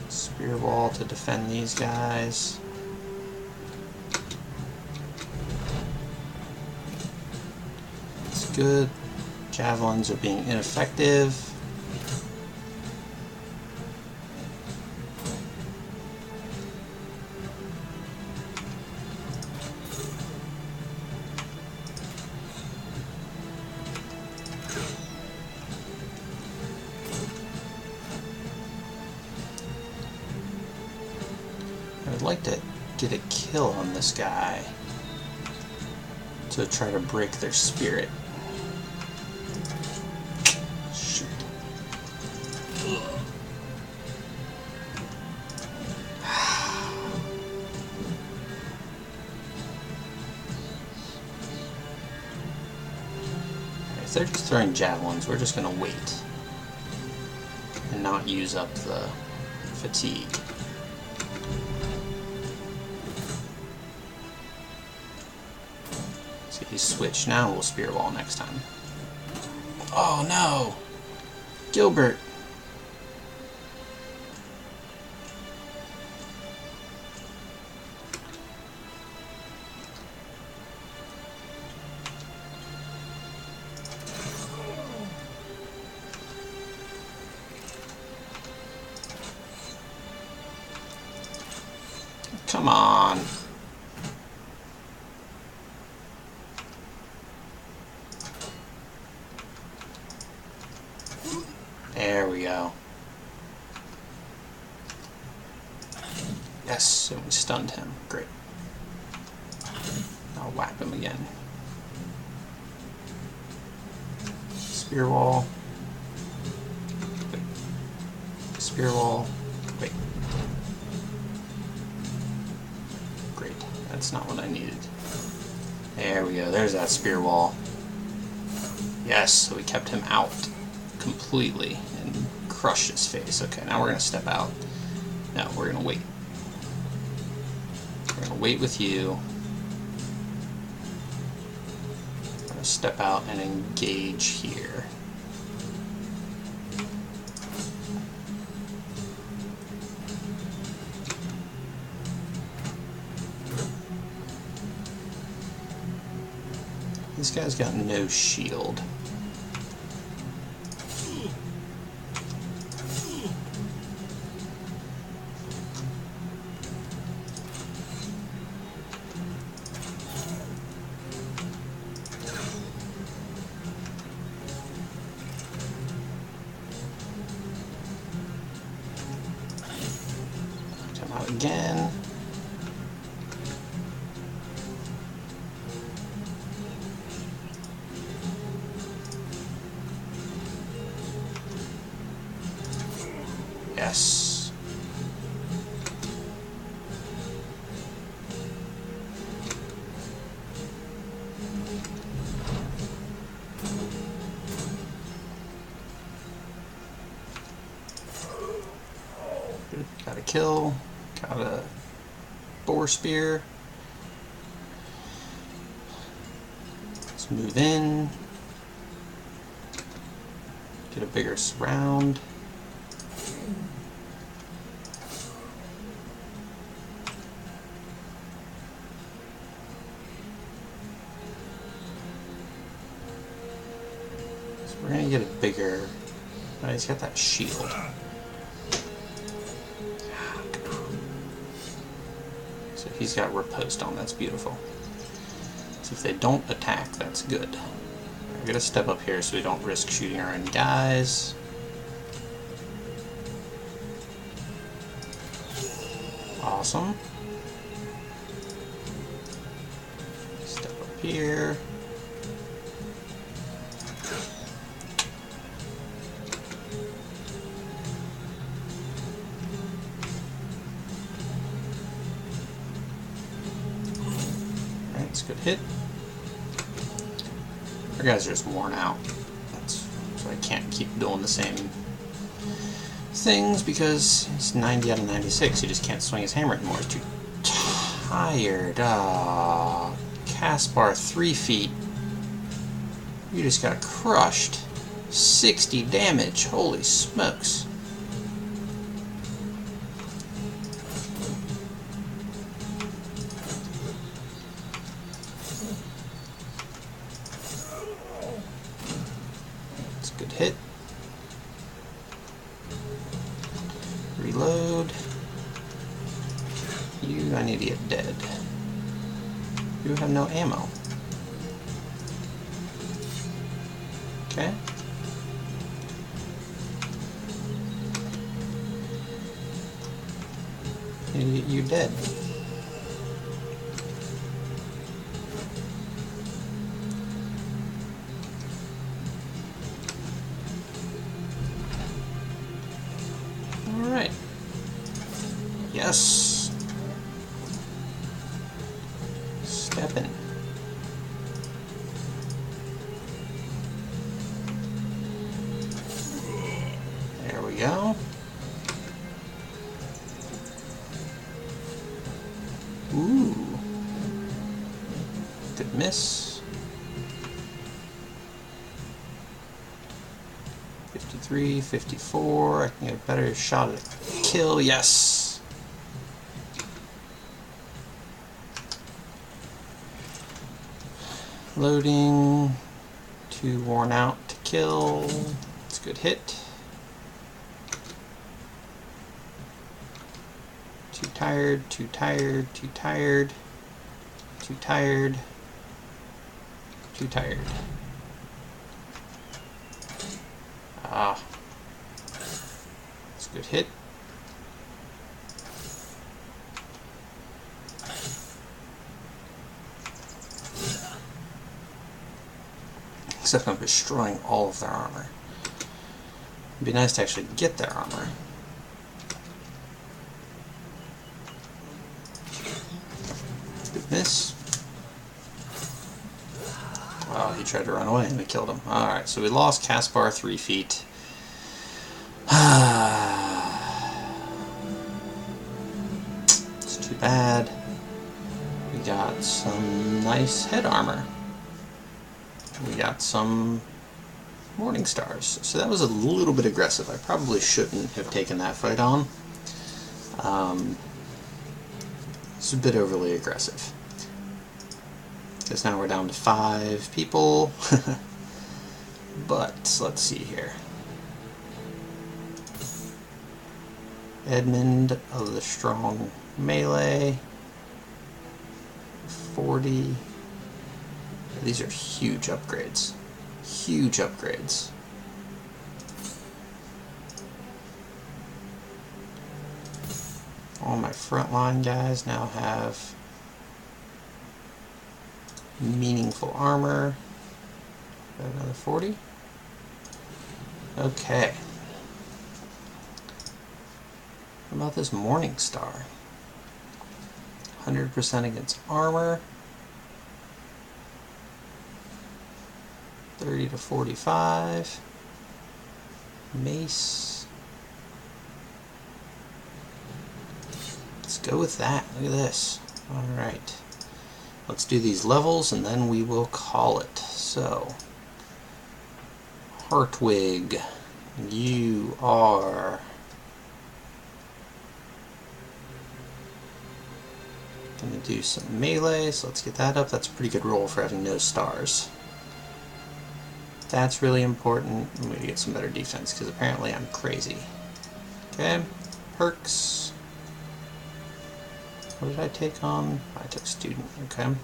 Spear wall to defend these guys. It's good. Javelins are being ineffective. I'd like to get a kill on this guy to try to break their spirit. Shoot. If they're just throwing javelins, we're just going to wait and not use up the fatigue. So he's switched. Now we'll spear wall next time. Oh no! Gilbert! Come on. There we go. Yes, and we stunned him. Great. I'll whack him again. Spear wall. Wait. Spear wall. Wait. Great. That's not what I needed. There we go. There's that spear wall. Yes, so we kept him out completely and crushed his face. Okay, now we're going to step out. No, we're going to wait. We're going to wait with you. We're going to step out and engage here. This guy's got no shield. Come out again. Yes. Good. Got a kill. Got a boar spear. Let's move in. Get a bigger surround. We're gonna get a bigger. Oh, he's got that shield. So he's got riposte on. That's beautiful. So if they don't attack, that's good. We're gonna step up here so we don't risk shooting our own guys. Awesome. Step up here. Alright, it's a good hit. Our guys are just worn out. So I can't keep doing the same things because he's 90 out of 96. He just can't swing his hammer anymore. He's too tired. Caspar, 3 feet. You just got crushed. 60 damage. Holy smokes. It's a good hit. Reload. You, I need to get dead. You have no ammo. Okay. Need to get you dead. Alright. Yes. Stepping. There we go. Ooh. Good miss. 53, 54. I can get a better shot at a kill. Yes. Loading. 2 worn out to kill. It's a good hit. Too tired, too tired, too tired, too tired, too tired. Ah. It's a good hit. Except I'm destroying all of their armor. It'd be nice to actually get their armor. Good miss. Oh, he tried to run away and we killed him. Alright, so we lost Caspar 3 feet. It's too bad. We got some nice head armor. We got some Morning Stars. So that was a little bit aggressive. I probably shouldn't have taken that fight on. It's a bit overly aggressive. Because now we're down to 5 people. But let's see here. Edmund of the strong melee. 40. These are huge upgrades. Huge upgrades. All my frontline guys now have meaningful armor. Got another 40. Okay. What about this Morning Star? 100% against armor. 30 to 45. Mace. Let's go with that. Look at this. Alright. Let's do these levels and then we will call it. So, Hartwig, you are going to do some melee, so let's get that up. That's a pretty good roll for having no stars. That's really important. I'm going to get some better defense because apparently I'm crazy. Okay, perks. What did I take on? I took student. Okay.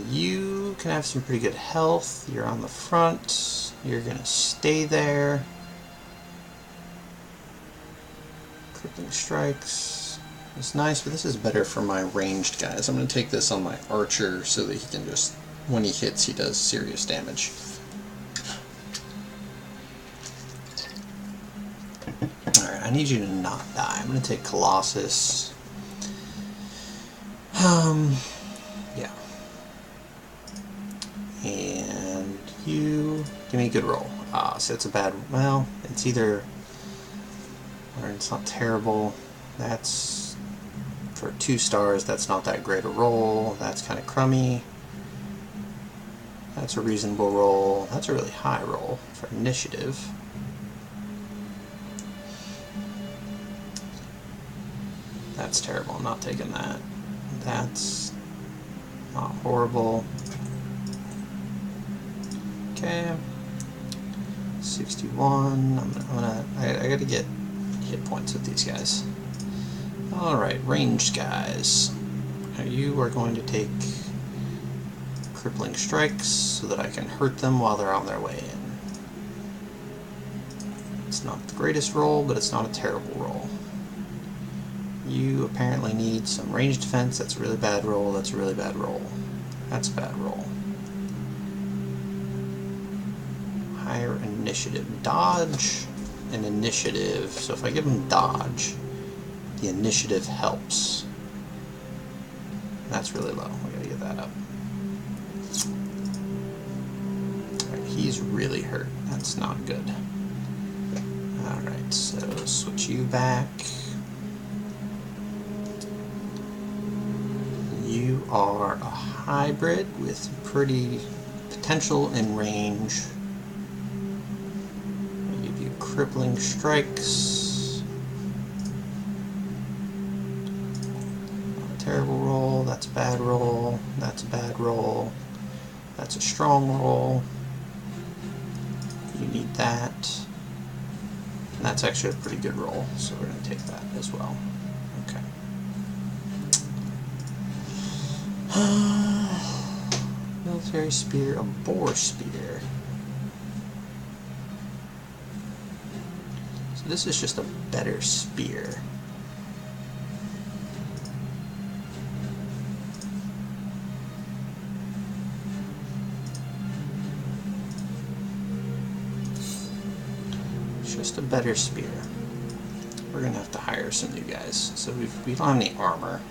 You can have some pretty good health. You're on the front. You're going to stay there. Crippling strikes. It's nice, but this is better for my ranged guys. I'm going to take this on my archer so that he can just, when he hits, he does serious damage. Alright, I need you to not die. I'm going to take Colossus. Yeah. Give me a good roll. So it's a bad... Well, it's either... Or it's not terrible. That's... For 2 stars, that's not that great a roll. That's kind of crummy. That's a reasonable roll. That's a really high roll for initiative. That's terrible. I'm not taking that. That's not horrible. Okay. 61. I gotta get hit points with these guys. Alright, ranged guys. Now you are going to take crippling strikes so that I can hurt them while they're on their way in. It's not the greatest roll, but it's not a terrible roll. You apparently need some ranged defense. That's a really bad roll. That's a really bad roll. That's a bad roll. Higher initiative. Dodge and initiative. So if I give them dodge, the initiative helps. That's really low. We gotta get that up. Alright, he's really hurt. That's not good. Alright, so switch you back. You are a hybrid with pretty potential in range. I'll give you crippling strikes. Not a terrible roll. That's a bad roll. That's a bad roll. That's a strong roll. You need that. And that's actually a pretty good roll, so we're going to take that as well. Okay. Military spear, a boar spear. So this is just a better spear. It's just a better spear. We're gonna have to hire some new guys. So we don't have any armor.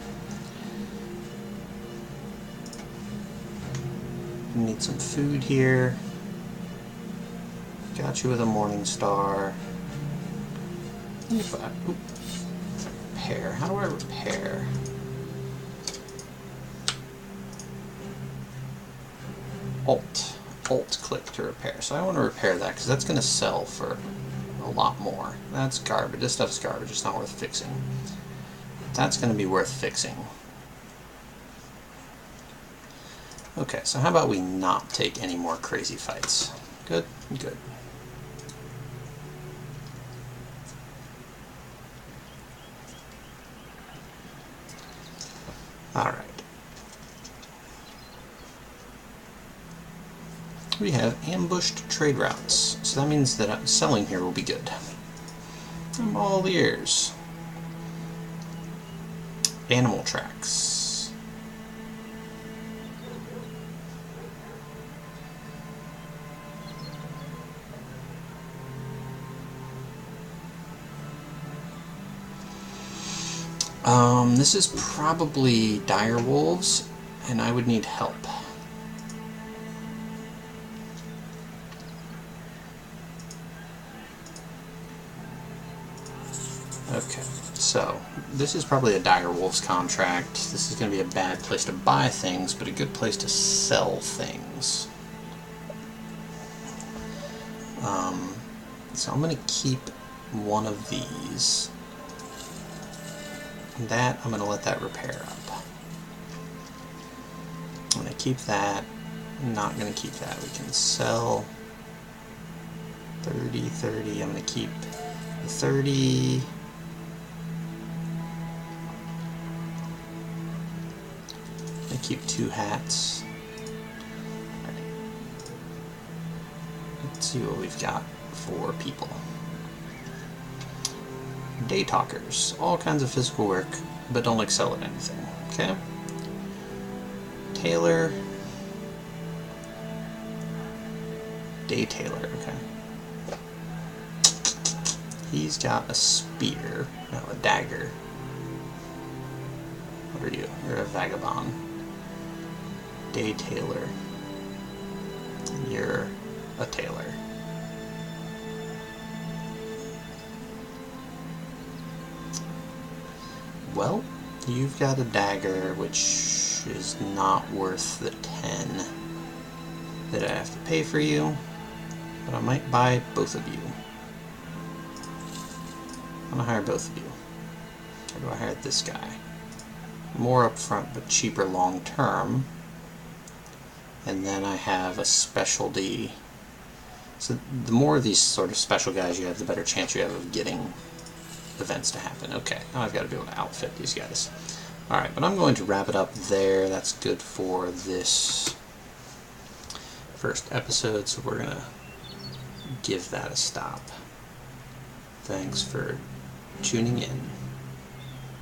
We need some food here. Got you with a Morning Star. Repair. How do I repair? Alt click to repair. So I want to repair that because that's going to sell for a lot more. That's garbage. This stuff's garbage. It's not worth fixing. That's going to be worth fixing. Okay, so how about we not take any more crazy fights? Good? Good. Alright. We have ambushed trade routes, so that means that selling here will be good. I'm all ears. Animal tracks. This is probably dire wolves, and I would need help. Okay, so this is probably a dire wolves contract. This is going to be a bad place to buy things, but a good place to sell things. So I'm going to keep one of these. That, I'm going to let that repair up. I'm going to keep that. I'm not going to keep that. We can sell 30, 30. I'm going to keep the 30. I'm going to keep 2 hats. All right. Let's see what we've got for people. Day talkers, all kinds of physical work, but don't excel at anything. Okay. Tailor. Day tailor. Okay. He's got a spear. No, a dagger. What are you? You're a vagabond. Day tailor. You're a tailor. Well, you've got a dagger, which is not worth the 10 that I have to pay for you, but I might buy both of you. I'm gonna hire both of you. Or do I hire this guy? More upfront, but cheaper long term. And then I have a specialty. So the more of these sort of special guys you have, the better chance you have of getting events to happen. Okay, now I've got to be able to outfit these guys. Alright, but I'm going to wrap it up there. That's good for this first episode, so we're going to give that a stop. Thanks for tuning in.